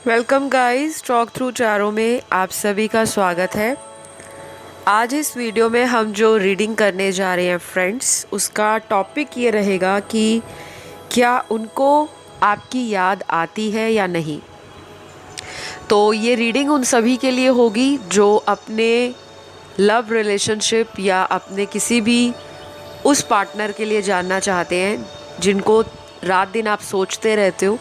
Welcome guys, talk through चारों में आप सभी का स्वागत है। आज इस वीडियो में हम जो रीडिंग करने जा रहे हैं फ्रेंड्स, उसका टॉपिक ये रहेगा कि क्या उनको आपकी याद आती है या नहीं। तो ये रीडिंग उन सभी के लिए होगी जो अपने लव रिलेशनशिप या अपने किसी भी उस पार्टनर के लिए जानना चाहते हैं जिनको रात दिन आप सोचते रहते हो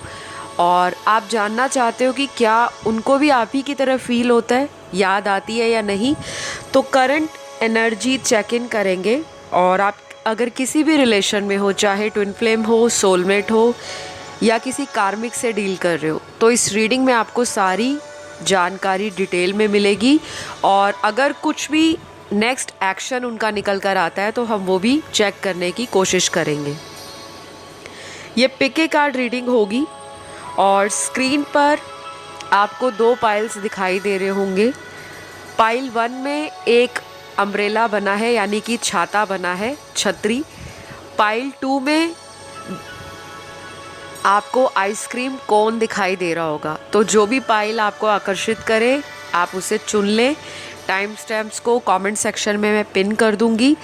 और आप जानना चाहते हो कि क्या उनको भी आप ही की तरह फील होता है, याद आती है या नहीं। तो करंट एनर्जी चेक इन करेंगे और आप अगर किसी भी रिलेशन में हो, चाहे ट्विन फ्लेम हो, सोलमेट हो या किसी कार्मिक से डील कर रहे हो, तो इस रीडिंग में आपको सारी जानकारी डिटेल में मिलेगी और अगर कुछ भी नेक्स्ट एक्शन उनका निकल कर आता है तो हम वो भी चेक करने की कोशिश करेंगे। ये पिक ए कार्ड रीडिंग होगी और स्क्रीन पर आपको 2 पाइल्स दिखाई दे रहे होंगे। पाइल 1 में एक अम्ब्रेला बना है, यानी कि छाता बना है, छतरी। पाइल 2 में आपको आइसक्रीम कोन दिखाई दे रहा होगा। तो जो भी पाइल आपको आकर्षित करे आप उसे चुन लें। टाइम स्टैम्प्स को कमेंट सेक्शन में मैं पिन कर दूंगी।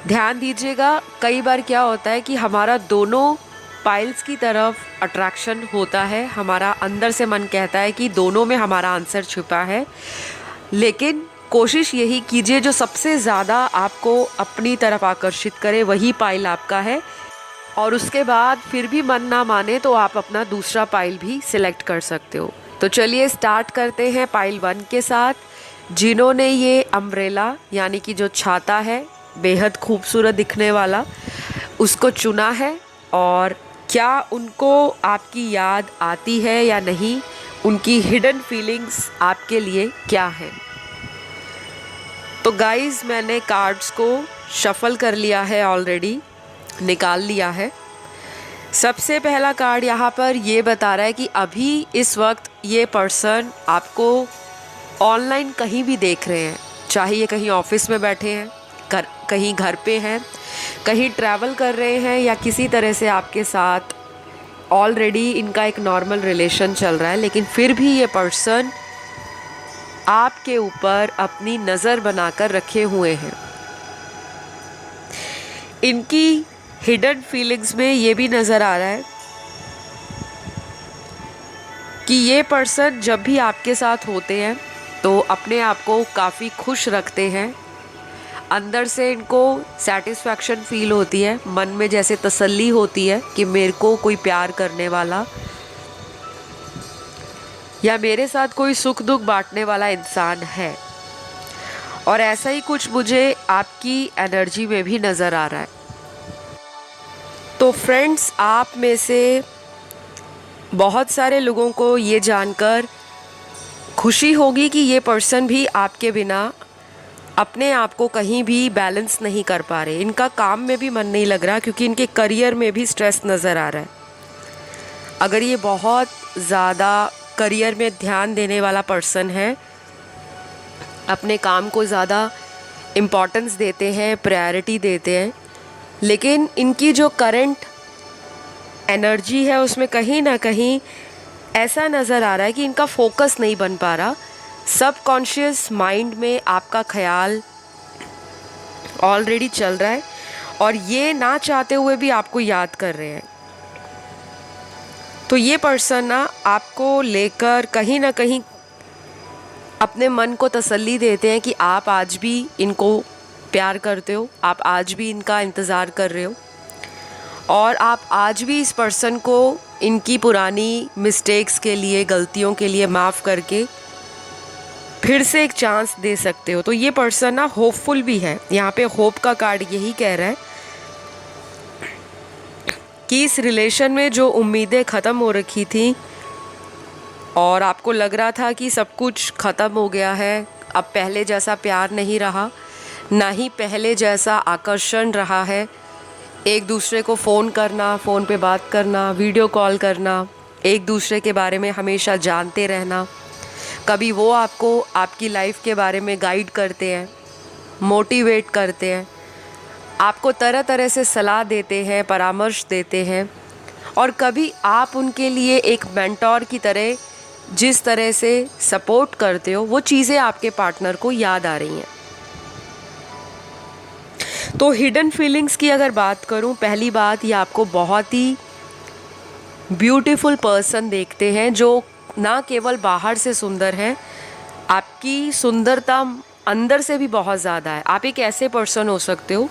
ध्यान दीजिएगा, कई बार क्या होता है कि हमारा दोनों पाइल्स की तरफ अट्रैक्शन होता है, हमारा अंदर से मन कहता है कि दोनों में हमारा आंसर छुपा है, लेकिन कोशिश यही कीजिए जो सबसे ज़्यादा आपको अपनी तरफ आकर्षित करे वही पाइल आपका है। और उसके बाद फिर भी मन ना माने तो आप अपना दूसरा पाइल भी सिलेक्ट कर सकते हो। तो चलिए स्टार्ट करते हैं पाइल 1 के साथ। जिन्होंने ये अम्ब्रेला यानी कि जो छाता है, बेहद खूबसूरत दिखने वाला, उसको चुना है और क्या उनको आपकी याद आती है या नहीं, उनकी हिडन फीलिंग्स आपके लिए क्या है। तो गाइस, मैंने कार्ड्स को शफल कर लिया है, ऑलरेडी निकाल लिया है। सबसे पहला कार्ड यहाँ पर ये बता रहा है कि अभी इस वक्त ये पर्सन आपको ऑनलाइन कहीं भी देख रहे हैं, चाहे ये कहीं ऑफिस में बैठे हैं, कहीं घर पे हैं, कहीं ट्रैवल कर रहे हैं या किसी तरह से आपके साथ ऑलरेडी इनका एक नॉर्मल रिलेशन चल रहा है, लेकिन फिर भी ये पर्सन आपके ऊपर अपनी नज़र बनाकर रखे हुए हैं। इनकी हिडन फीलिंग्स में ये भी नज़र आ रहा है कि ये पर्सन जब भी आपके साथ होते हैं तो अपने आप को काफ़ी खुश रखते हैं। अंदर से इनको सेटिस्फैक्शन फील होती है, मन में जैसे तसल्ली होती है कि मेरे को कोई प्यार करने वाला या मेरे साथ कोई सुख दुख बांटने वाला इंसान है। और ऐसा ही कुछ मुझे आपकी एनर्जी में भी नज़र आ रहा है। तो फ्रेंड्स, आप में से बहुत सारे लोगों को ये जानकर खुशी होगी कि ये पर्सन भी आपके बिना अपने आप को कहीं भी बैलेंस नहीं कर पा रहे। इनका काम में भी मन नहीं लग रहा क्योंकि इनके करियर में भी स्ट्रेस नज़र आ रहा है। अगर ये बहुत ज़्यादा करियर में ध्यान देने वाला पर्सन है, अपने काम को ज़्यादा इम्पोर्टेंस देते हैं, प्रायोरिटी देते हैं, लेकिन इनकी जो करंट एनर्जी है उसमें कहीं ना कहीं ऐसा नज़र आ रहा है कि इनका फोकस नहीं बन पा रहा। सबकॉन्शियस माइंड में आपका ख्याल ऑलरेडी चल रहा है और ये ना चाहते हुए भी आपको याद कर रहे हैं। तो ये पर्सन ना आपको लेकर कहीं ना कहीं अपने मन को तसल्ली देते हैं कि आप आज भी इनको प्यार करते हो, आप आज भी इनका इंतज़ार कर रहे हो और आप आज भी इस पर्सन को इनकी पुरानी मिस्टेक्स के लिए, गलतियों के लिए माफ़ करके फिर से एक चांस दे सकते हो। तो ये पर्सन ना होपफुल भी है। यहाँ पे होप का कार्ड यही कह रहा है कि इस रिलेशन में जो उम्मीदें ख़त्म हो रखी थी और आपको लग रहा था कि सब कुछ ख़त्म हो गया है, अब पहले जैसा प्यार नहीं रहा, ना ही पहले जैसा आकर्षण रहा है, एक दूसरे को फ़ोन करना, फ़ोन पे बात करना, वीडियो कॉल करना, एक दूसरे के बारे में हमेशा जानते रहना, कभी वो आपको आपकी लाइफ के बारे में गाइड करते हैं, मोटिवेट करते हैं, आपको तरह तरह से सलाह देते हैं, परामर्श देते हैं और कभी आप उनके लिए एक मेंटोर की तरह जिस तरह से सपोर्ट करते हो वो चीज़ें आपके पार्टनर को याद आ रही हैं। तो हिडन फीलिंग्स की अगर बात करूं, पहली बात, ये आपको बहुत ही ब्यूटीफुल पर्सन देखते हैं जो ना केवल बाहर से सुंदर है, आपकी सुंदरता अंदर से भी बहुत ज़्यादा है। आप एक ऐसे पर्सन हो सकते हो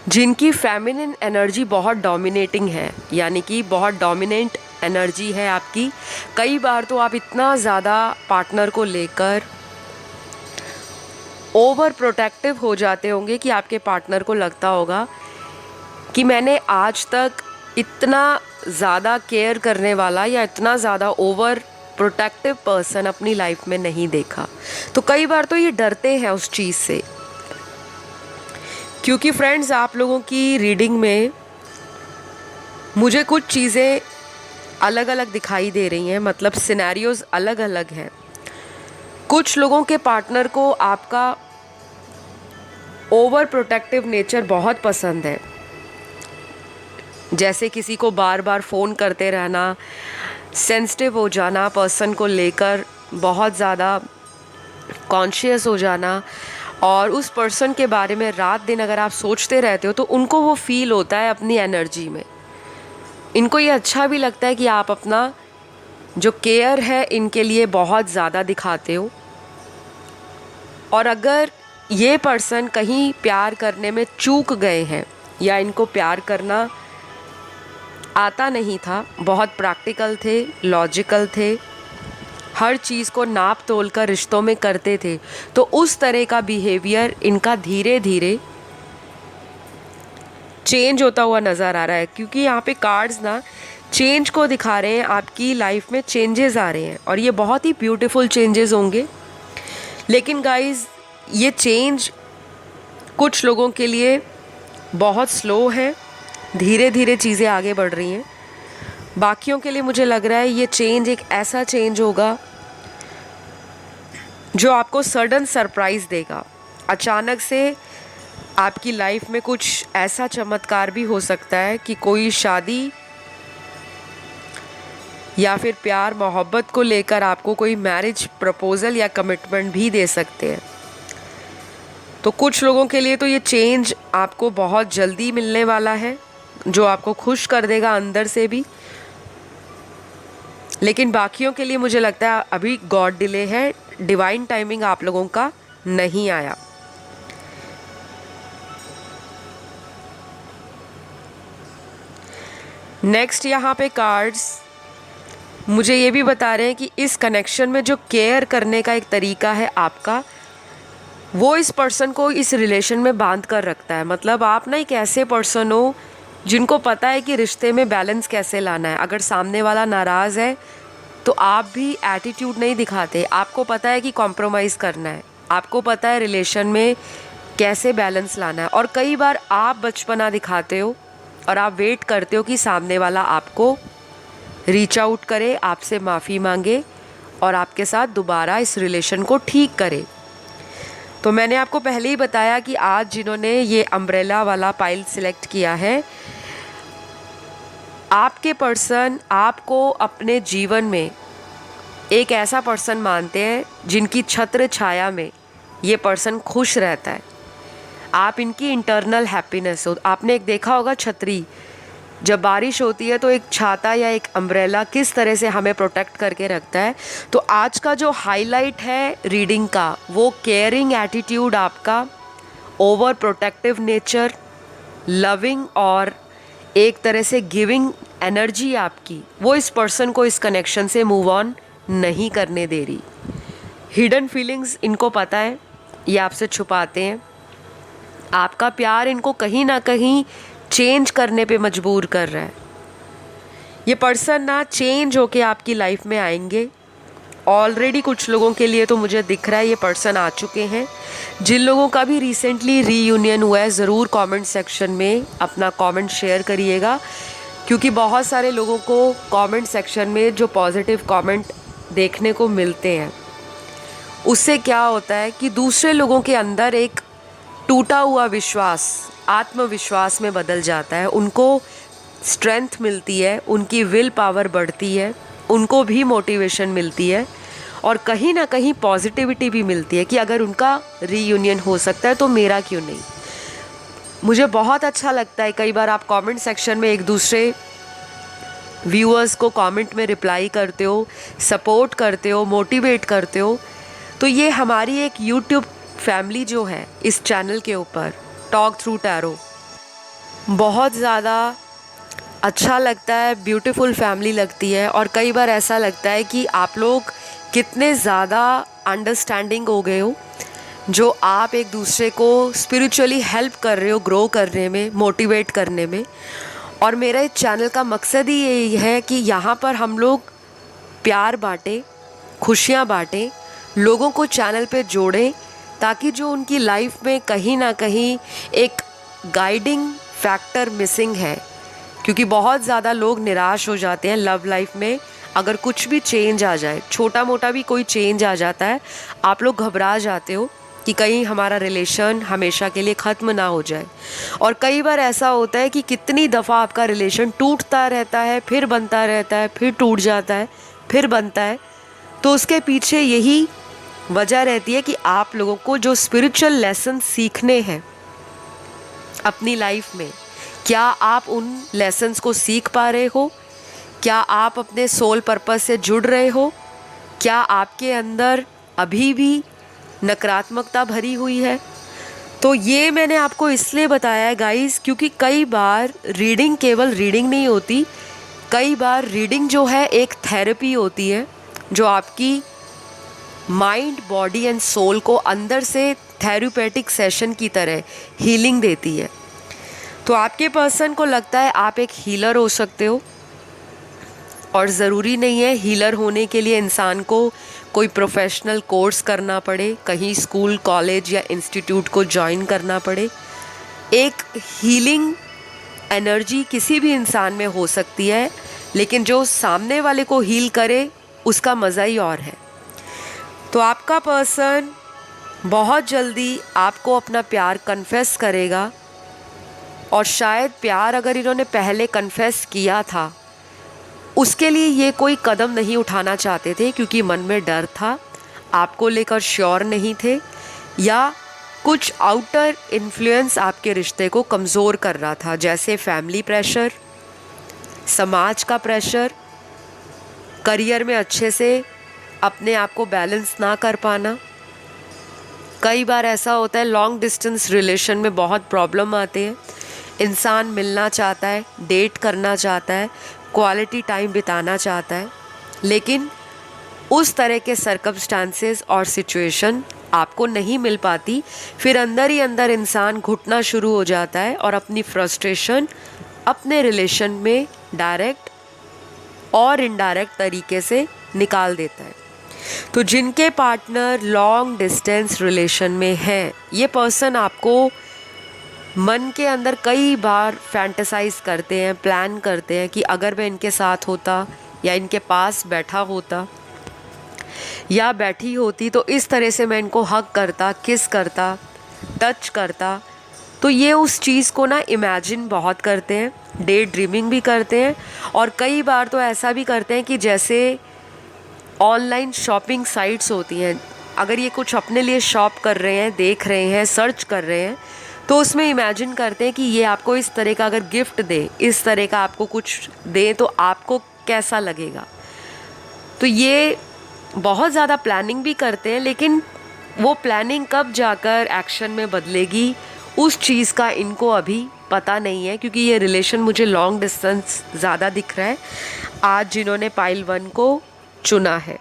जिनकी फेमिनिन एनर्जी बहुत डोमिनेटिंग है, यानी कि बहुत डोमिनेंट एनर्जी है आपकी। कई बार तो आप इतना ज़्यादा पार्टनर को लेकर ओवर प्रोटेक्टिव हो जाते होंगे कि आपके पार्टनर को लगता होगा कि मैंने आज तक इतना ज़्यादा केयर करने वाला या इतना ज़्यादा ओवर प्रोटेक्टिव पर्सन अपनी लाइफ में नहीं देखा। तो कई बार तो ये डरते हैं उस चीज़ से, क्योंकि फ्रेंड्स आप लोगों की रीडिंग में मुझे कुछ चीज़ें अलग अलग दिखाई दे रही हैं, मतलब सिनेरियोज अलग अलग हैं। कुछ लोगों के पार्टनर को आपका ओवर प्रोटेक्टिव नेचर बहुत पसंद है, जैसे किसी को बार बार फ़ोन करते रहना, सेंसिटिव हो जाना, पर्सन को लेकर बहुत ज़्यादा कॉन्शियस हो जाना, और उस पर्सन के बारे में रात दिन अगर आप सोचते रहते हो तो उनको वो फील होता है अपनी एनर्जी में। इनको ये अच्छा भी लगता है कि आप अपना जो केयर है इनके लिए बहुत ज़्यादा दिखाते हो। और अगर ये पर्सन कहीं प्यार करने में चूक गए हैं या इनको प्यार करना आता नहीं था, बहुत प्रैक्टिकल थे, लॉजिकल थे, हर चीज़ को नाप तोल कर रिश्तों में करते थे, तो उस तरह का बिहेवियर इनका धीरे धीरे चेंज होता हुआ नज़र आ रहा है। क्योंकि यहाँ पे कार्ड्स ना चेंज को दिखा रहे हैं, आपकी लाइफ में चेंजेस आ रहे हैं और ये बहुत ही ब्यूटीफुल चेंजेस होंगे। लेकिन गाइस ये चेंज कुछ लोगों के लिए बहुत स्लो है, धीरे धीरे चीज़ें आगे बढ़ रही हैं। बाकियों के लिए मुझे लग रहा है ये चेंज एक ऐसा चेंज होगा जो आपको सडन सरप्राइज़ देगा। अचानक से आपकी लाइफ में कुछ ऐसा चमत्कार भी हो सकता है कि कोई शादी या फिर प्यार मोहब्बत को लेकर आपको कोई मैरिज प्रपोज़ल या कमिटमेंट भी दे सकते हैं। तो कुछ लोगों के लिए तो ये चेंज आपको बहुत जल्दी मिलने वाला है, जो आपको खुश कर देगा अंदर से भी। लेकिन बाकियों के लिए मुझे लगता है अभी गॉड डिले है, डिवाइन टाइमिंग आप लोगों का नहीं आया। नेक्स्ट यहाँ पे कार्ड्स मुझे ये भी बता रहे हैं कि इस कनेक्शन में जो केयर करने का एक तरीका है आपका, वो इस पर्सन को इस रिलेशन में बांध कर रखता है। मतलब आप ना एक ऐसे पर्सन हो जिनको पता है कि रिश्ते में बैलेंस कैसे लाना है। अगर सामने वाला नाराज़ है तो आप भी एटीट्यूड नहीं दिखाते, आपको पता है कि कॉम्प्रोमाइज़ करना है, आपको पता है रिलेशन में कैसे बैलेंस लाना है। और कई बार आप बचपना दिखाते हो और आप वेट करते हो कि सामने वाला आपको रीच आउट करे, आपसे माफ़ी मांगे और आपके साथ दोबारा इस रिलेशन को ठीक करे। तो मैंने आपको पहले ही बताया कि आज जिन्होंने ये अम्ब्रेला वाला पाइल सिलेक्ट किया है, आपके पर्सन आपको अपने जीवन में एक ऐसा पर्सन मानते हैं जिनकी छत्र छाया में ये पर्सन खुश रहता है। आप इनकी इंटरनल हैप्पीनेस हो। आपने एक देखा होगा छतरी, जब बारिश होती है तो एक छाता या एक अम्ब्रेला किस तरह से हमें प्रोटेक्ट करके रखता है। तो आज का जो हाईलाइट है रीडिंग का, वो केयरिंग एटीट्यूड आपका, ओवर प्रोटेक्टिव नेचर, लविंग और एक तरह से गिविंग एनर्जी आपकी, वो इस पर्सन को इस कनेक्शन से मूव ऑन नहीं करने दे रही। हिडन फीलिंग्स इनको पता है, ये आपसे छुपाते हैं। आपका प्यार इनको कहीं ना कहीं चेंज करने पे मजबूर कर रहा है। ये पर्सन ना चेंज होके आपकी लाइफ में आएंगे। ऑलरेडी कुछ लोगों के लिए तो मुझे दिख रहा है ये पर्सन आ चुके हैं। जिन लोगों का भी रिसेंटली रीयूनियन हुआ है, ज़रूर कमेंट सेक्शन में अपना कमेंट शेयर करिएगा, क्योंकि बहुत सारे लोगों को कमेंट सेक्शन में जो पॉजिटिव कमेंट देखने को मिलते हैं, उससे क्या होता है कि दूसरे लोगों के अंदर एक टूटा हुआ विश्वास आत्मविश्वास में बदल जाता है। उनको स्ट्रेंथ मिलती है, उनकी विल पावर बढ़ती है, उनको भी मोटिवेशन मिलती है और कहीं ना कहीं पॉजिटिविटी भी मिलती है कि अगर उनका रीयूनियन हो सकता है तो मेरा क्यों नहीं। मुझे बहुत अच्छा लगता है कई बार आप कमेंट सेक्शन में एक दूसरे व्यूअर्स को कमेंट में रिप्लाई करते हो, सपोर्ट करते हो, मोटिवेट करते हो। तो ये हमारी एक यूट्यूब फैमिली जो है इस चैनल के ऊपर, टॉक थ्रू टैरो, बहुत ज़्यादा अच्छा लगता है, ब्यूटीफुल फैमिली लगती है। और कई बार ऐसा लगता है कि आप लोग कितने ज़्यादा अंडरस्टैंडिंग हो गए हो, जो आप एक दूसरे को स्पिरिचुअली हेल्प कर रहे हो ग्रो करने में, मोटिवेट करने में। और मेरा इस चैनल का मकसद ही यही है कि यहाँ पर हम लोग प्यार बांटें, खुशियाँ बांटें, लोगों को चैनल पे जोड़ें, ताकि जो उनकी लाइफ में कहीं ना कहीं एक गाइडिंग फैक्टर मिसिंग है, क्योंकि बहुत ज़्यादा लोग निराश हो जाते हैं लव लाइफ में। अगर कुछ भी चेंज आ जाए, छोटा मोटा भी कोई चेंज आ जाता है, आप लोग घबरा जाते हो कि कहीं हमारा रिलेशन हमेशा के लिए ख़त्म ना हो जाए। और कई बार ऐसा होता है कि कितनी दफ़ा आपका रिलेशन टूटता रहता है, फिर बनता रहता है, फिर टूट जाता है, फिर बनता है। तो उसके पीछे यही वजह रहती है कि आप लोगों को जो स्पिरिचुअल लेसन सीखने हैं अपनी लाइफ में, क्या आप उन लेसन्स को सीख पा रहे हो? क्या आप अपने सोल पर्पस से जुड़ रहे हो? क्या आपके अंदर अभी भी नकारात्मकता भरी हुई है? तो ये मैंने आपको इसलिए बताया है गाइस, क्योंकि कई बार रीडिंग केवल रीडिंग नहीं होती। कई बार रीडिंग जो है एक थेरेपी होती है, जो आपकी माइंड, बॉडी एंड सोल को अंदर से थेरेपेटिक सेशन की तरह हीलिंग देती है। तो आपके पर्सन को लगता है आप एक हीलर हो सकते हो, और ज़रूरी नहीं है हीलर होने के लिए इंसान को कोई प्रोफेशनल कोर्स करना पड़े, कहीं स्कूल, कॉलेज या इंस्टीट्यूट को ज्वाइन करना पड़े। एक हीलिंग एनर्जी किसी भी इंसान में हो सकती है, लेकिन जो सामने वाले को हील करे उसका मज़ा ही और है। तो आपका पर्सन बहुत जल्दी आपको अपना प्यार कन्फेस करेगा, और शायद प्यार अगर इन्होंने पहले कन्फेस किया था, उसके लिए ये कोई कदम नहीं उठाना चाहते थे क्योंकि मन में डर था, आपको लेकर श्योर नहीं थे, या कुछ आउटर इन्फ्लुएंस आपके रिश्ते को कमज़ोर कर रहा था, जैसे फैमिली प्रेशर, समाज का प्रेशर, करियर में अच्छे से अपने आप को बैलेंस ना कर पाना। कई बार ऐसा होता है लॉन्ग डिस्टेंस रिलेशन में बहुत प्रॉब्लम आते हैं। इंसान मिलना चाहता है, डेट करना चाहता है, क्वालिटी टाइम बिताना चाहता है, लेकिन उस तरह के सर्कमस्टांसेस और सिचुएशन आपको नहीं मिल पाती। फिर अंदर ही अंदर इंसान घुटना शुरू हो जाता है और अपनी फ्रस्ट्रेशन अपने रिलेशन में डायरेक्ट और इनडायरेक्ट तरीके से निकाल देता है। तो जिनके पार्टनर लॉन्ग डिस्टेंस रिलेशन में हैं, ये पर्सन आपको मन के अंदर कई बार फैंटेसाइज करते हैं, प्लान करते हैं कि अगर मैं इनके साथ होता या इनके पास बैठा होता या बैठी होती तो इस तरह से मैं इनको हग करता, किस करता, टच करता। तो ये उस चीज़ को ना इमेजिन बहुत करते हैं, डे ड्रीमिंग भी करते हैं, और कई बार तो ऐसा भी करते हैं कि जैसे ऑनलाइन शॉपिंग साइट्स होती हैं, अगर ये कुछ अपने लिए शॉप कर रहे हैं, देख रहे हैं, सर्च कर रहे हैं, तो उसमें इमेजिन करते हैं कि ये आपको इस तरह का अगर गिफ्ट दे, इस तरह का आपको कुछ दे तो आपको कैसा लगेगा। तो ये बहुत ज़्यादा प्लानिंग भी करते हैं, लेकिन वो प्लानिंग कब जाकर एक्शन में बदलेगी उस चीज़ का इनको अभी पता नहीं है, क्योंकि ये रिलेशन मुझे लॉन्ग डिस्टेंस ज़्यादा दिख रहा है आज जिन्होंने पाइल 1 को चुना है।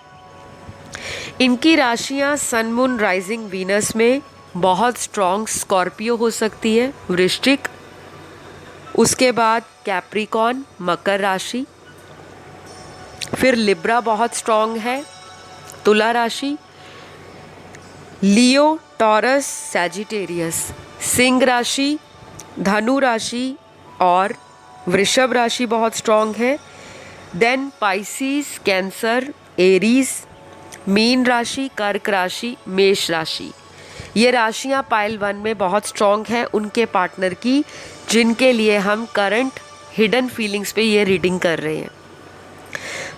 इनकी राशियाँ सन, मून, राइजिंग, वीनस में बहुत स्ट्रॉन्ग स्कॉर्पियो हो सकती है, वृश्चिक, उसके बाद कैप्रिकॉन, मकर राशि, फिर लिब्रा बहुत स्ट्रॉन्ग है, तुला राशि, लियो, टॉरस, सैजिटेरियस, सिंह राशि, धनु राशि और वृषभ राशि बहुत स्ट्रॉन्ग है। देन पाइसिस, कैंसर, एरीज, मीन राशि, कर्क राशि, मेष राशि। ये राशियाँ पाइल 1 में बहुत स्ट्रॉन्ग हैं उनके पार्टनर की, जिनके लिए हम करंट हिडन फीलिंग्स पे ये रीडिंग कर रहे हैं।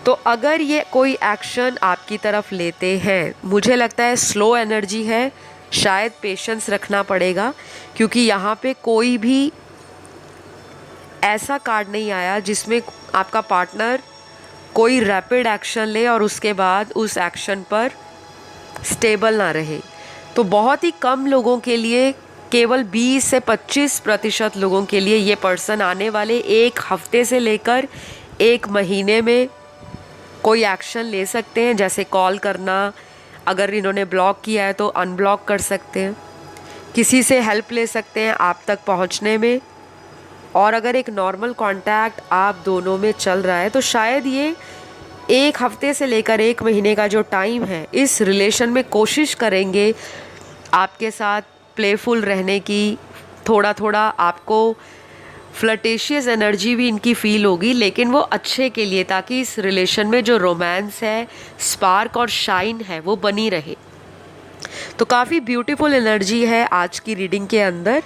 तो अगर ये कोई एक्शन आपकी तरफ लेते हैं, मुझे लगता है स्लो एनर्जी है, शायद पेशेंस रखना पड़ेगा, क्योंकि यहाँ पे कोई भी ऐसा कार्ड नहीं आया जिसमें आपका पार्टनर कोई रैपिड एक्शन ले और उसके बाद उस एक्शन पर स्टेबल ना रहे। तो बहुत ही कम लोगों के लिए, केवल 20 से 25% लोगों के लिए ये पर्सन आने वाले 1 हफ्ते से लेकर 1 महीने में कोई एक्शन ले सकते हैं। जैसे कॉल करना, अगर इन्होंने ब्लॉक किया है तो अनब्लॉक कर सकते हैं, किसी से हेल्प ले सकते हैं आप तक पहुंचने में। और अगर एक नॉर्मल कांटेक्ट आप दोनों में चल रहा है तो शायद ये 1 हफ्ते से लेकर 1 महीने का जो टाइम है, इस रिलेशन में कोशिश करेंगे आपके साथ प्लेफुल रहने की। थोड़ा थोड़ा आपको फ्लर्टेशियस एनर्जी भी इनकी फील होगी, लेकिन वो अच्छे के लिए, ताकि इस रिलेशन में जो रोमांस है, स्पार्क और शाइन है, वो बनी रहे। तो काफ़ी ब्यूटीफुल एनर्जी है आज की रीडिंग के अंदर,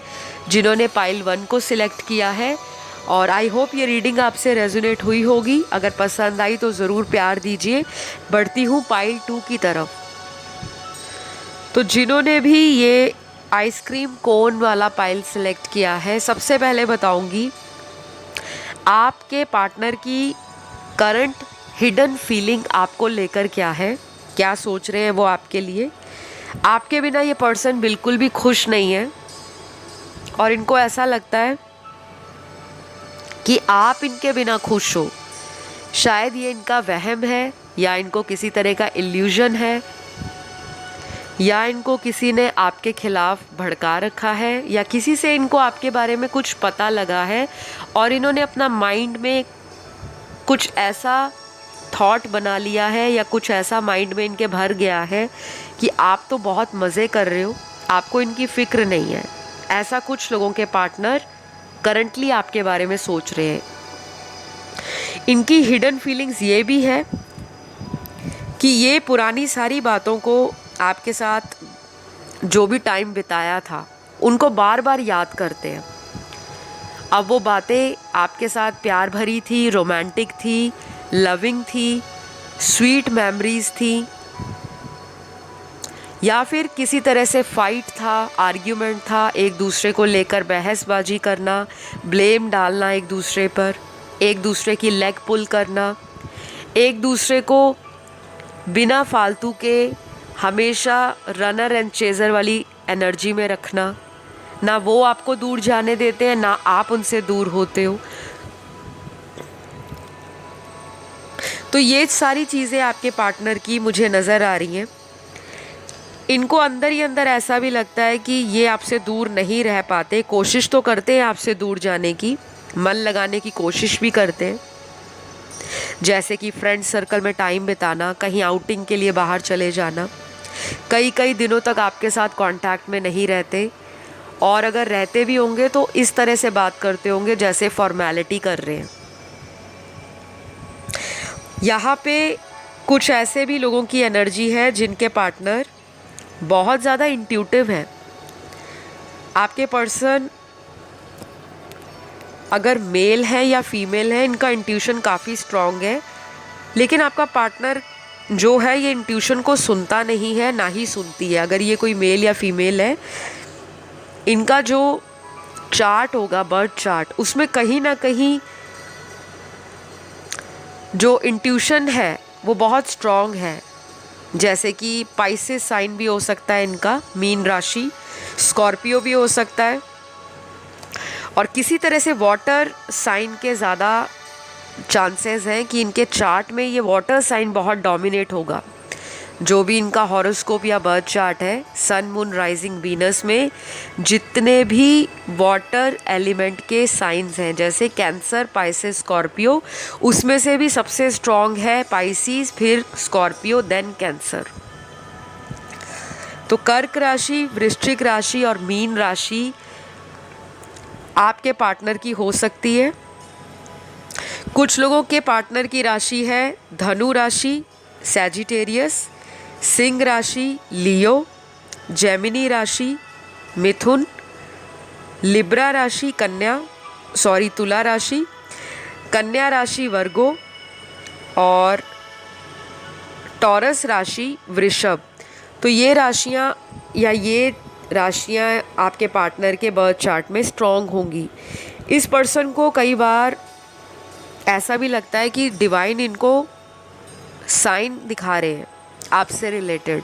जिन्होंने पाइल 1 को सिलेक्ट किया है। और आई होप ये रीडिंग आपसे रेजोनेट हुई होगी। अगर पसंद आई तो ज़रूर प्यार दीजिए। बढ़ती हूँ पाइल 2 की तरफ। तो जिन्होंने भी ये आइसक्रीम कोन वाला पाइल सिलेक्ट किया है, सबसे पहले बताऊंगी आपके पार्टनर की करंट हिडन फीलिंग आपको लेकर क्या है, क्या सोच रहे हैं वो आपके लिए। आपके बिना ये पर्सन बिल्कुल भी खुश नहीं है और इनको ऐसा लगता है कि आप इनके बिना खुश हो। शायद ये इनका वहम है, या इनको किसी तरह का इल्यूजन है, या इनको किसी ने आपके खिलाफ भड़का रखा है, या किसी से इनको आपके बारे में कुछ पता लगा है और इन्होंने अपना माइंड में कुछ ऐसा थॉट बना लिया है, या कुछ ऐसा माइंड में इनके भर गया है कि आप तो बहुत मज़े कर रहे हो, आपको इनकी फ़िक्र नहीं है। ऐसा कुछ लोगों के पार्टनर करंटली आपके बारे में सोच रहे हैं। इनकी हिडन फीलिंग्स ये भी है कि ये पुरानी सारी बातों को, आपके साथ जो भी टाइम बिताया था, उनको बार बार याद करते हैं। अब वो बातें आपके साथ प्यार भरी थी, रोमांटिक थी, लविंग थी, स्वीट मेमोरीज थी, या फिर किसी तरह से फाइट था, आर्ग्यूमेंट था, एक दूसरे को लेकर बहसबाजी करना, ब्लेम डालना एक दूसरे पर, एक दूसरे की लेग पुल करना, एक दूसरे को बिना फालतू के हमेशा रनर एंड चेज़र वाली एनर्जी में रखना। ना वो आपको दूर जाने देते हैं, ना आप उनसे दूर होते हो। तो ये सारी चीज़ें आपके पार्टनर की मुझे नज़र आ रही हैं। इनको अंदर ही अंदर ऐसा भी लगता है कि ये आपसे दूर नहीं रह पाते, कोशिश तो करते हैं आपसे दूर जाने की, मन लगाने की कोशिश भी करते हैं। जैसे कि फ्रेंड सर्कल में टाइम बिताना, कहीं आउटिंग के लिए बाहर चले जाना, कई कई दिनों तक आपके साथ कांटेक्ट में नहीं रहते, और अगर रहते भी होंगे तो इस तरह से बात करते होंगे जैसे फॉर्मेलिटी कर रहे हैं। यहाँ पे कुछ ऐसे भी लोगों की एनर्जी है जिनके पार्टनर बहुत ज़्यादा इंट्यूटिव हैं। आपके पर्सन अगर मेल है या फीमेल है, इनका इंट्यूशन काफ़ी स्ट्रॉन्ग है, लेकिन आपका पार्टनर जो है ये इंट्यूशन को सुनता नहीं है, ना ही सुनती है। अगर ये कोई मेल या फीमेल है, इनका जो चार्ट होगा, बर्थ चार्ट, उसमें कहीं ना कहीं जो इंट्यूशन है वो बहुत स्ट्रॉन्ग है। जैसे कि पाइसेस साइन भी हो सकता है इनका, मीन राशि, स्कॉर्पियो भी हो सकता है, और किसी तरह से वाटर साइन के ज़्यादा चांसेस हैं कि इनके चार्ट में ये वाटर साइन बहुत डोमिनेट होगा। जो भी इनका हॉरोस्कोप या बर्थ चार्ट है, सन मून राइजिंग वीनस में जितने भी वाटर एलिमेंट के साइंस हैं, जैसे कैंसर, पाइसेस, स्कॉर्पियो, उसमें से भी सबसे स्ट्रॉन्ग है पाइसिस, फिर स्कॉर्पियो, देन कैंसर। तो कर्क राशि, वृश्चिक राशि और मीन राशि आपके पार्टनर की हो सकती है। कुछ लोगों के पार्टनर की राशि है धनु राशि, सैजिटेरियस, सिंह राशि, लियो, जेमिनी राशि, मिथुन, लिब्रा राशि, तुला राशि, कन्या राशि, वर्गो, और टॉरस राशि वृषभ। तो ये राशियाँ आपके पार्टनर के बर्थ चार्ट में स्ट्रॉन्ग होंगी। इस पर्सन को कई बार ऐसा भी लगता है कि डिवाइन इनको साइन दिखा रहे हैं आपसे रिलेटेड,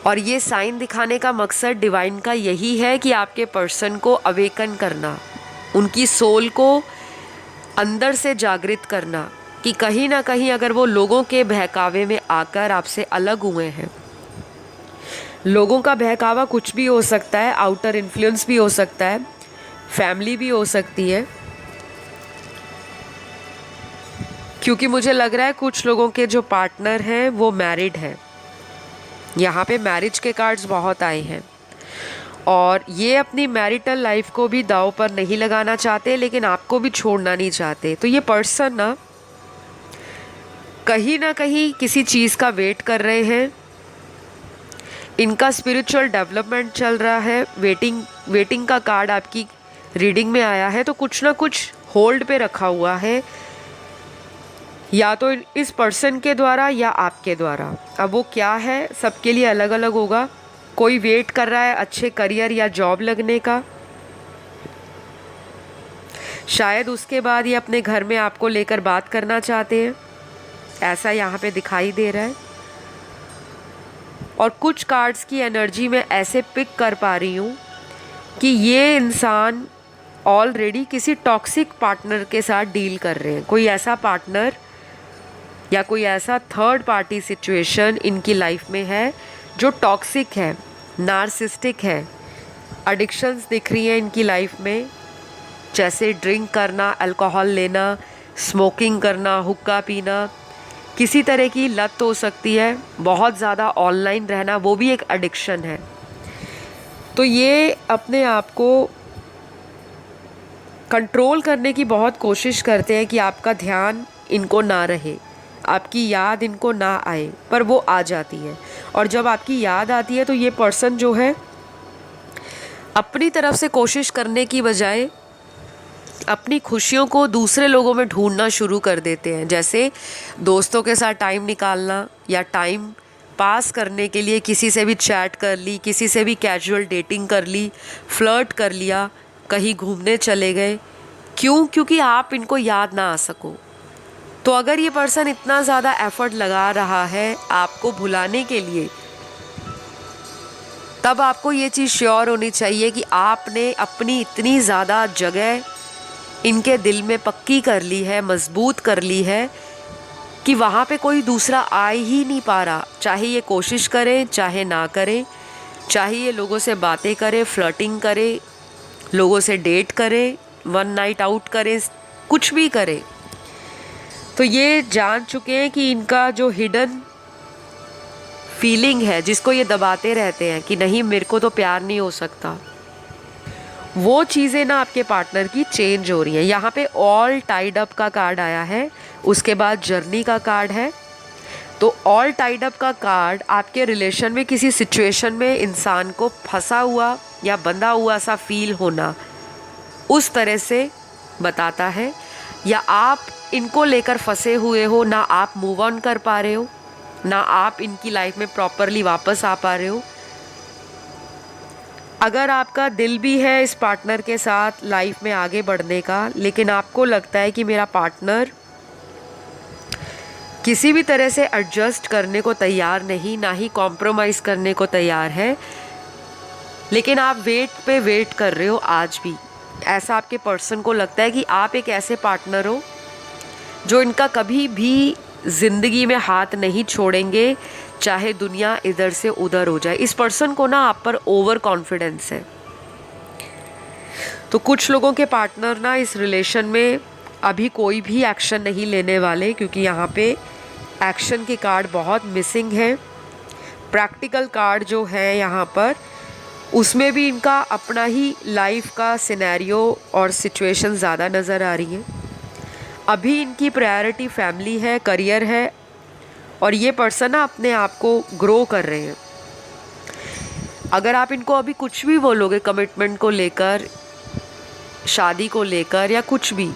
और ये साइन दिखाने का मकसद डिवाइन का यही है कि आपके पर्सन को अवेकन करना, उनकी सोल को अंदर से जागृत करना कि कहीं ना कहीं अगर वो लोगों के बहकावे में आकर आपसे अलग हुए हैं। लोगों का बहकावा कुछ भी हो सकता है, आउटर इन्फ्लुएंस भी हो सकता है, फैमिली भी हो सकती है, क्योंकि मुझे लग रहा है कुछ लोगों के जो पार्टनर हैं वो मैरिड हैं। यहाँ पे मैरिज के कार्ड्स बहुत आए हैं और ये अपनी मैरिटल लाइफ को भी दांव पर नहीं लगाना चाहते, लेकिन आपको भी छोड़ना नहीं चाहते। तो ये पर्सन ना कहीं किसी चीज़ का वेट कर रहे हैं। इनका स्पिरिचुअल डेवलपमेंट चल रहा है। वेटिंग का कार्ड आपकी रीडिंग में आया है, तो कुछ ना कुछ होल्ड पे रखा हुआ है, या तो इस पर्सन के द्वारा या आपके द्वारा। अब वो क्या है सबके लिए अलग अलग होगा। कोई वेट कर रहा है अच्छे करियर या जॉब लगने का, शायद उसके बाद ये अपने घर में आपको लेकर बात करना चाहते हैं, ऐसा यहाँ पे दिखाई दे रहा है। और कुछ कार्ड्स की एनर्जी में ऐसे पिक कर पा रही हूँ कि ये इंसान ऑलरेडी किसी टॉक्सिक पार्टनर के साथ डील कर रहे हैं। कोई ऐसा पार्टनर या कोई ऐसा थर्ड पार्टी सिचुएशन इनकी लाइफ में है जो टॉक्सिक है, नार्सिस्टिक है। एडिक्शंस दिख रही हैं इनकी लाइफ में, जैसे ड्रिंक करना, अल्कोहल लेना, स्मोकिंग करना, हुक्का पीना, किसी तरह की लत हो सकती है। बहुत ज़्यादा ऑनलाइन रहना, वो भी एक एडिक्शन है। तो ये अपने आप को कंट्रोल करने की बहुत कोशिश करते हैं कि आपका ध्यान इनको ना रहे, आपकी याद इनको ना आए, पर वो आ जाती है। और जब आपकी याद आती है तो ये पर्सन जो है अपनी तरफ से कोशिश करने की बजाय अपनी खुशियों को दूसरे लोगों में ढूंढना शुरू कर देते हैं। जैसे दोस्तों के साथ टाइम निकालना, या टाइम पास करने के लिए किसी से भी चैट कर ली, किसी से भी कैजुअल डेटिंग कर ली, फ्लर्ट कर लिया, कहीं घूमने चले गए। क्यों? क्योंकि आप इनको याद ना आ सको। तो अगर ये पर्सन इतना ज़्यादा एफर्ट लगा रहा है आपको भुलाने के लिए, तब आपको ये चीज़ श्योर होनी चाहिए कि आपने अपनी इतनी ज़्यादा जगह इनके दिल में पक्की कर ली है, मजबूत कर ली है, कि वहाँ पे कोई दूसरा आ ही नहीं पा रहा। चाहे ये कोशिश करें, चाहे ना करें, चाहे ये लोगों से बातें करे, फ्लर्टिंग करे, लोगों से डेट करे, वन नाइट आउट करे, कुछ भी करे। तो ये जान चुके हैं कि इनका जो हिडन फीलिंग है, जिसको ये दबाते रहते हैं कि नहीं मेरे को तो प्यार नहीं हो सकता, वो चीज़ें ना आपके पार्टनर की चेंज हो रही हैं। यहाँ पे ऑल टाइड अप का कार्ड आया है, उसके बाद जर्नी का कार्ड है। तो ऑल टाइड अप का कार्ड आपके रिलेशन में किसी सिचुएशन में इंसान को फंसा हुआ या बंधा हुआ सा फील होना, उस तरह से बताता है। या आप इनको लेकर फंसे हुए हो, ना आप मूव ऑन कर पा रहे हो, ना आप इनकी लाइफ में प्रॉपरली वापस आ पा रहे हो। अगर आपका दिल भी है इस पार्टनर के साथ लाइफ में आगे बढ़ने का, लेकिन आपको लगता है कि मेरा पार्टनर किसी भी तरह से एडजस्ट करने को तैयार नहीं, ना ही कॉम्प्रोमाइज़ करने को तैयार है, लेकिन आप वेट कर रहे हो आज भी। ऐसा आपके पर्सन को लगता है कि आप एक ऐसे पार्टनर हो जो इनका कभी भी ज़िंदगी में हाथ नहीं छोड़ेंगे, चाहे दुनिया इधर से उधर हो जाए। इस पर्सन को ना आप पर ओवर कॉन्फिडेंस है। तो कुछ लोगों के पार्टनर ना इस रिलेशन में अभी कोई भी एक्शन नहीं लेने वाले, क्योंकि यहाँ पे एक्शन के कार्ड बहुत मिसिंग है। प्रैक्टिकल कार्ड जो है यहाँ पर, उसमें भी इनका अपना ही लाइफ का सिनेरियो और सिचुएशन ज़्यादा नज़र आ रही है। अभी इनकी प्रायोरिटी फैमिली है, करियर है, और ये पर्सन ना अपने आप को ग्रो कर रहे हैं। अगर आप इनको अभी कुछ भी बोलोगे कमिटमेंट को लेकर, शादी को लेकर, या कुछ भी,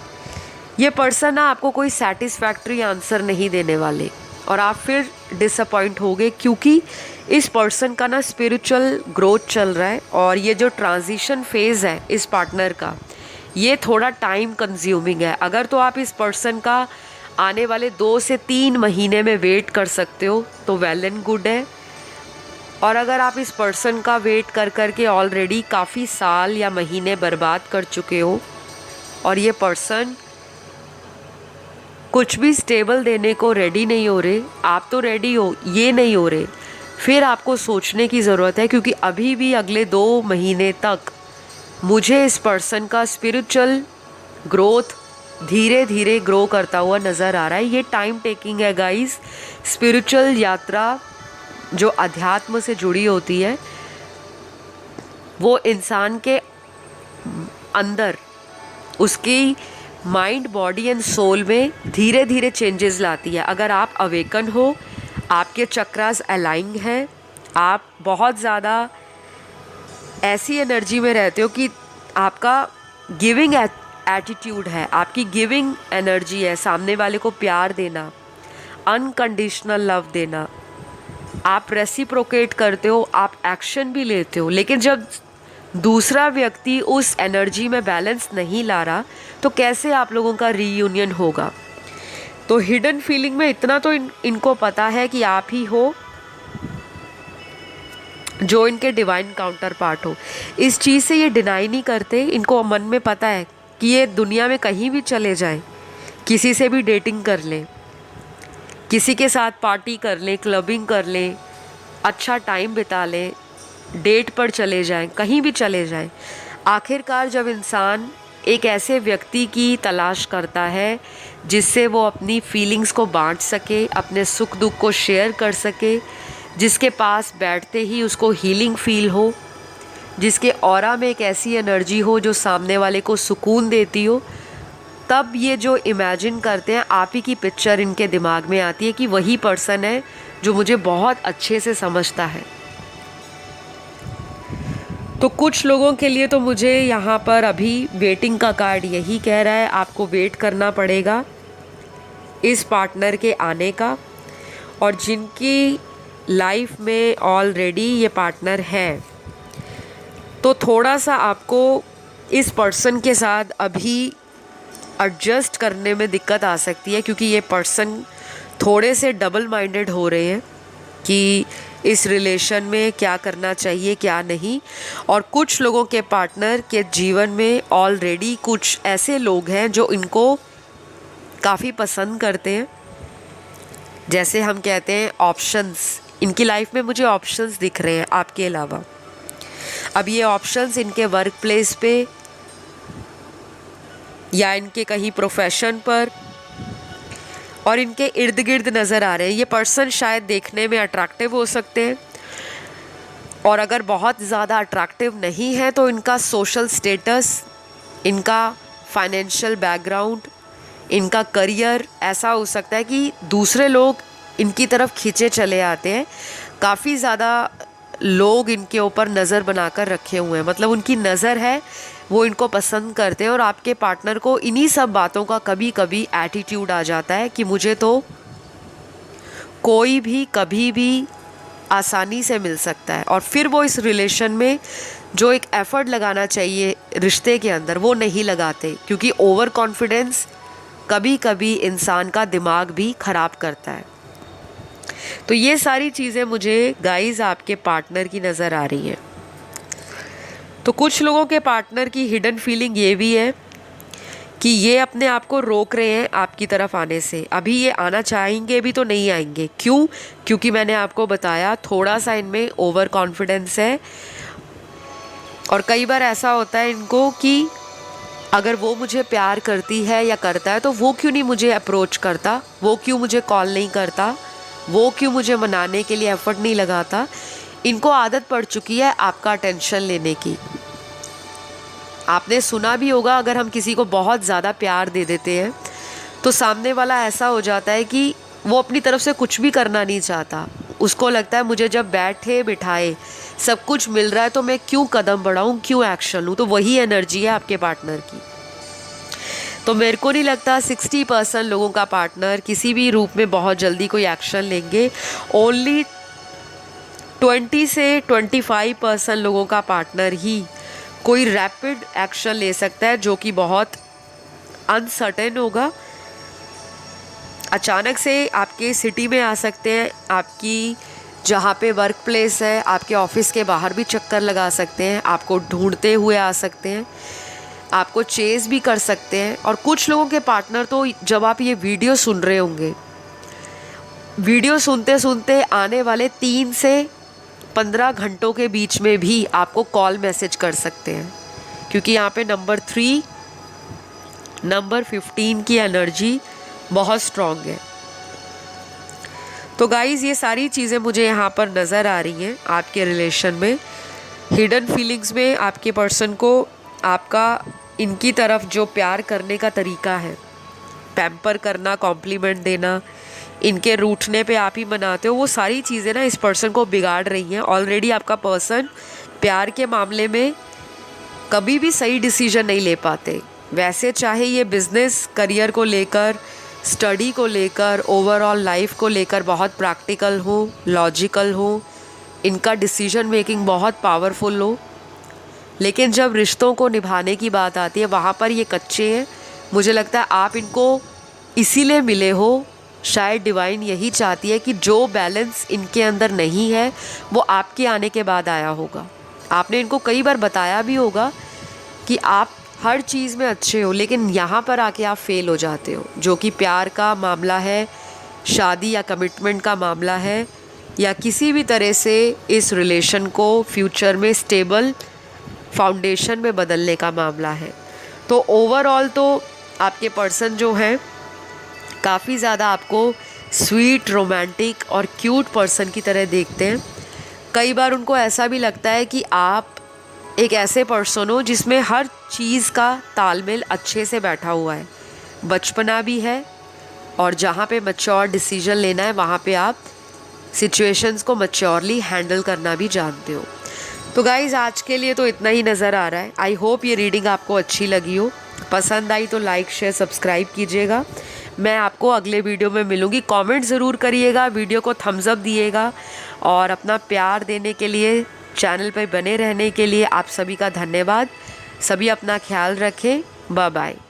ये पर्सन ना आपको कोई सेटिस्फैक्ट्री आंसर नहीं देने वाले और आप फिर डिसअपॉइंट होगे, क्योंकि इस पर्सन का ना स्पिरिचुअल ग्रोथ चल रहा है और ये जो ट्रांजिशन फेज़ है इस पार्टनर का, ये थोड़ा टाइम कंज्यूमिंग है। अगर तो आप इस पर्सन का आने वाले 2 से 3 महीने में वेट कर सकते हो तो वेल एंड गुड है, और अगर आप इस पर्सन का वेट कर कर के ऑलरेडी काफ़ी साल या महीने बर्बाद कर चुके हो और ये पर्सन कुछ भी स्टेबल देने को रेडी नहीं हो रहे, आप तो रेडी हो, ये नहीं हो रहे, फिर आपको सोचने की ज़रूरत है, क्योंकि अभी भी अगले 2 महीने तक मुझे इस पर्सन का स्पिरिचुअल ग्रोथ धीरे धीरे ग्रो करता हुआ नज़र आ रहा है। ये टाइम टेकिंग है गाइस। स्पिरिचुअल यात्रा जो अध्यात्म से जुड़ी होती है वो इंसान के अंदर, उसकी माइंड, बॉडी एंड सोल में धीरे धीरे चेंजेस लाती है। अगर आप अवेकन हो, आपके चक्रास अलाइंग हैं, आप बहुत ज़्यादा ऐसी एनर्जी में रहते हो कि आपका गिविंग एटीट्यूड है, आपकी गिविंग एनर्जी है, सामने वाले को प्यार देना, अनकंडीशनल लव देना, आप रेसिप्रोकेट करते हो, आप एक्शन भी लेते हो। लेकिन जब दूसरा व्यक्ति उस एनर्जी में बैलेंस नहीं ला रहा तो कैसे आप लोगों का रीयूनियन होगा। तो हिडन फीलिंग में इतना तो इनको पता है कि आप ही हो जो इनके डिवाइन काउंटर पार्ट हो। इस चीज़ से ये डिनाई नहीं करते, इनको मन में पता है कि ये दुनिया में कहीं भी चले जाएं, किसी से भी डेटिंग कर लें, किसी के साथ पार्टी कर लें, क्लबिंग कर लें, अच्छा टाइम बिता लें, डेट पर चले जाएं, कहीं भी चले जाएं, आखिरकार जब इंसान एक ऐसे व्यक्ति की तलाश करता है जिससे वो अपनी फीलिंग्स को बांट सके, अपने सुख दुख को शेयर कर सके, जिसके पास बैठते ही उसको हीलिंग फील हो, जिसके ऑरा में एक ऐसी एनर्जी हो जो सामने वाले को सुकून देती हो, तब ये जो इमेजिन करते हैं, आप ही की पिक्चर इनके दिमाग में आती है कि वही पर्सन है जो मुझे बहुत अच्छे से समझता है। तो कुछ लोगों के लिए तो मुझे यहाँ पर अभी वेटिंग का कार्ड यही कह रहा है, आपको वेट करना पड़ेगा इस पार्टनर के आने का। और जिनकी लाइफ में ऑलरेडी ये पार्टनर है तो थोड़ा सा आपको इस पर्सन के साथ अभी एडजस्ट करने में दिक्कत आ सकती है, क्योंकि ये पर्सन थोड़े से डबल माइंडेड हो रहे हैं कि इस रिलेशन में क्या करना चाहिए क्या नहीं। और कुछ लोगों के पार्टनर के जीवन में ऑलरेडी कुछ ऐसे लोग हैं जो इनको काफ़ी पसंद करते हैं, जैसे हम कहते हैं ऑप्शंस। इनकी लाइफ में मुझे ऑप्शंस दिख रहे हैं आपके अलावा। अब ये ऑप्शंस इनके वर्क प्लेस पे या इनके कहीं प्रोफेशन पर और इनके इर्द गिर्द नज़र आ रहे हैं। ये पर्सन शायद देखने में अट्रैक्टिव हो सकते हैं, और अगर बहुत ज़्यादा अट्रैक्टिव नहीं है तो इनका सोशल स्टेटस, इनका फाइनेंशियल बैकग्राउंड, इनका करियर ऐसा हो सकता है कि दूसरे लोग इनकी तरफ खींचे चले आते हैं। काफ़ी ज़्यादा लोग इनके ऊपर नज़र बनाकर रखे हुए हैं, मतलब उनकी नज़र है, वो इनको पसंद करते हैं। और आपके पार्टनर को इन्हीं सब बातों का कभी कभी एटीट्यूड आ जाता है कि मुझे तो कोई भी कभी भी आसानी से मिल सकता है, और फिर वो इस रिलेशन में जो एक एफ़र्ट लगाना चाहिए रिश्ते के अंदर वो नहीं लगाते, क्योंकि ओवर कॉन्फिडेंस कभी कभी इंसान का दिमाग भी ख़राब करता है। तो ये सारी चीज़ें मुझे गाइस आपके पार्टनर की नज़र आ रही हैं। तो कुछ लोगों के पार्टनर की हिडन फीलिंग ये भी है कि ये अपने आप को रोक रहे हैं आपकी तरफ आने से। अभी ये आना चाहेंगे भी तो नहीं आएंगे। क्यों? क्योंकि मैंने आपको बताया थोड़ा सा इनमें ओवर कॉन्फिडेंस है, और कई बार ऐसा होता है इनको कि अगर वो मुझे प्यार करती है या करता है तो वो क्यों नहीं मुझे अप्रोच करता, वो क्यों मुझे कॉल नहीं करता, वो क्यों मुझे मनाने के लिए एफर्ट नहीं लगाता। इनको आदत पड़ चुकी है आपका अटेंशन लेने की। आपने सुना भी होगा, अगर हम किसी को बहुत ज़्यादा प्यार दे देते हैं तो सामने वाला ऐसा हो जाता है कि वो अपनी तरफ से कुछ भी करना नहीं चाहता। उसको लगता है मुझे जब बैठे बिठाए सब कुछ मिल रहा है तो मैं क्यों कदम बढ़ाऊं, क्यों एक्शन लूं। तो वही एनर्जी है आपके पार्टनर की। तो मेरे को नहीं लगता 60% लोगों का पार्टनर किसी भी रूप में बहुत जल्दी कोई एक्शन लेंगे। ओनली 20 से 25% लोगों का पार्टनर ही कोई रैपिड एक्शन ले सकता है, जो कि बहुत अनसर्टेन होगा। अचानक से आपके सिटी में आ सकते हैं, आपकी जहाँ पे वर्क प्लेस है, आपके ऑफिस के बाहर भी चक्कर लगा सकते हैं, आपको ढूंढते हुए आ सकते हैं, आपको चेज़ भी कर सकते हैं। और कुछ लोगों के पार्टनर तो जब आप ये वीडियो सुन रहे होंगे, वीडियो सुनते सुनते आने वाले 3 से 15 घंटों के बीच में भी आपको कॉल मैसेज कर सकते हैं, क्योंकि यहाँ पे नंबर 3, नंबर 15 की एनर्जी बहुत स्ट्रॉन्ग है। तो गाइज़, ये सारी चीज़ें मुझे यहाँ पर नज़र आ रही हैं आपके रिलेशन में। हिडन फीलिंग्स में आपके पर्सन को आपका इनकी तरफ जो प्यार करने का तरीका है, पैम्पर करना, कॉम्प्लीमेंट देना, इनके रूठने पे आप ही मनाते हो, वो सारी चीज़ें ना इस पर्सन को बिगाड़ रही हैं। ऑलरेडी आपका पर्सन प्यार के मामले में कभी भी सही डिसीजन नहीं ले पाते। वैसे चाहे ये बिज़नेस, करियर को लेकर, स्टडी को लेकर, ओवरऑल लाइफ को लेकर बहुत प्रैक्टिकल हो, लॉजिकल हो, इनका डिसीजन मेकिंग बहुत पावरफुल हो, लेकिन जब रिश्तों को निभाने की बात आती है वहाँ पर ये कच्चे हैं। मुझे लगता है आप इनको इसीलिए मिले हो, शायद डिवाइन यही चाहती है कि जो बैलेंस इनके अंदर नहीं है वो आपके आने के बाद आया होगा। आपने इनको कई बार बताया भी होगा कि आप हर चीज़ में अच्छे हो, लेकिन यहाँ पर आके आप फेल हो जाते हो, जो कि प्यार का मामला है, शादी या कमिटमेंट का मामला है, या किसी भी तरह से इस रिलेशन को फ्यूचर में स्टेबल फाउंडेशन में बदलने का मामला है। तो ओवरऑल तो आपके पर्सन जो हैं काफ़ी ज़्यादा आपको स्वीट, रोमांटिक और क्यूट पर्सन की तरह देखते हैं। कई बार उनको ऐसा भी लगता है कि आप एक ऐसे पर्सन हो जिसमें हर चीज़ का तालमेल अच्छे से बैठा हुआ है, बचपना भी है, और जहाँ पे मैच्योर डिसीजन लेना है वहाँ पे आप सिचुएशंस को मैच्योरली हैंडल करना भी जानते हो। तो गाइज़, आज के लिए तो इतना ही नज़र आ रहा है। आई होप ये रीडिंग आपको अच्छी लगी हो। पसंद आई तो लाइक, शेयर, सब्सक्राइब कीजिएगा। मैं आपको अगले वीडियो में मिलूँगी। कमेंट ज़रूर करिएगा, वीडियो को थम्स अप दिएगा, और अपना प्यार देने के लिए, चैनल पर बने रहने के लिए आप सभी का धन्यवाद। सभी अपना ख्याल रखें। Bye bye.